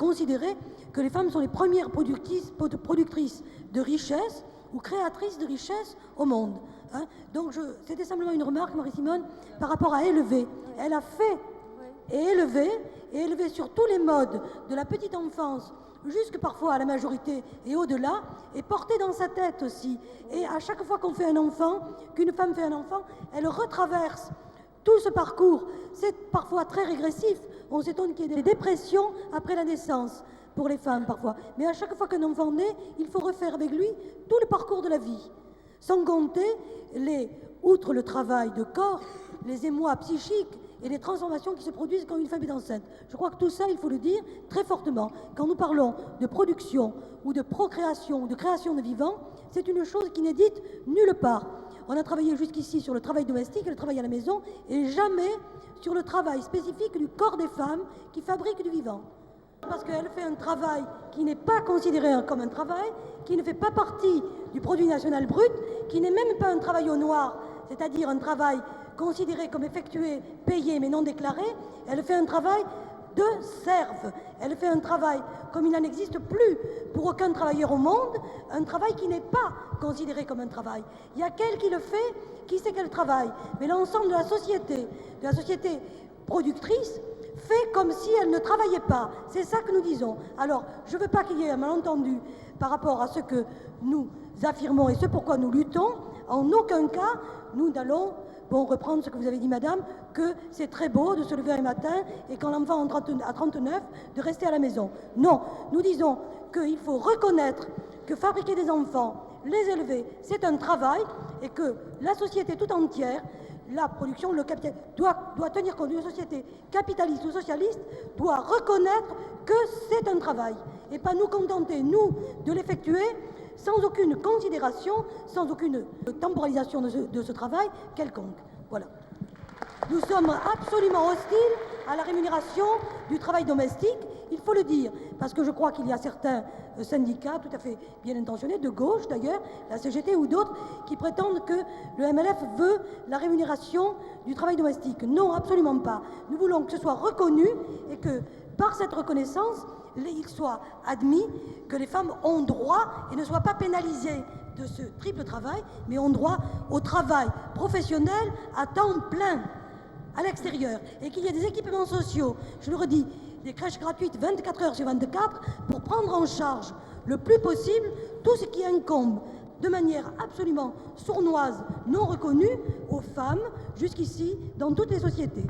considérer que les femmes sont les premières productrices de richesse ou créatrices de richesse au monde. Hein. Donc c'était simplement une remarque, Marie-Simone, par rapport à élever. Elle a fait et élevé sur tous les modes de la petite enfance jusque parfois à la majorité et au-delà, et porté dans sa tête aussi. Et à chaque fois qu'on fait un enfant, qu'une femme fait un enfant, elle retraverse tout ce parcours. C'est parfois très régressif. On s'étonne qu'il y ait des dépressions après la naissance pour les femmes parfois. Mais à chaque fois qu'un enfant naît, il faut refaire avec lui tout le parcours de la vie. Sans compter, outre le travail de corps, les émois psychiques et les transformations qui se produisent quand une femme est enceinte. Je crois que tout ça, il faut le dire très fortement. Quand nous parlons de production ou de procréation ou de création de vivants, c'est une chose qui n'est dite nulle part. On a travaillé jusqu'ici sur le travail domestique et le travail à la maison, et jamais sur le travail spécifique du corps des femmes qui fabriquent du vivant. Parce qu'elle fait un travail qui n'est pas considéré comme un travail, qui ne fait pas partie du produit national brut, qui n'est même pas un travail au noir, c'est-à-dire un travail considéré comme effectué, payé mais non déclaré. Elle fait un travail de serve. Elle fait un travail comme il n'en existe plus pour aucun travailleur au monde, un travail qui n'est pas considéré comme un travail. Il y a qu'elle qui le fait, qui sait qu'elle travaille. Mais l'ensemble de la société productrice, fait comme si elle ne travaillait pas. C'est ça que nous disons. Alors, je ne veux pas qu'il y ait un malentendu par rapport à ce que nous affirmons et ce pourquoi nous luttons. En aucun cas, nous n'allons reprendre ce que vous avez dit, madame, que c'est très beau de se lever un matin et quand l'enfant a 39, de rester à la maison. Non, nous disons qu'il faut reconnaître que fabriquer des enfants, les élever, c'est un travail et que la société tout entière, la production, le capital, doit tenir compte d'une société capitaliste ou socialiste, doit reconnaître que c'est un travail et pas nous contenter, nous, de l'effectuer sans aucune considération, sans aucune temporalisation de ce travail quelconque. Voilà. Nous sommes absolument hostiles à la rémunération du travail domestique, il faut le dire, parce que je crois qu'il y a certains syndicats tout à fait bien intentionnés, de gauche d'ailleurs, la CGT ou d'autres, qui prétendent que le MLF veut la rémunération du travail domestique. Non, absolument pas. Nous voulons que ce soit reconnu et que par cette reconnaissance, il soit admis que les femmes ont droit et ne soient pas pénalisées de ce triple travail, mais ont droit au travail professionnel à temps plein à l'extérieur, et qu'il y ait des équipements sociaux, je le redis, des crèches gratuites 24 heures sur 24 pour prendre en charge le plus possible tout ce qui incombe de manière absolument sournoise, non reconnue aux femmes jusqu'ici dans toutes les sociétés.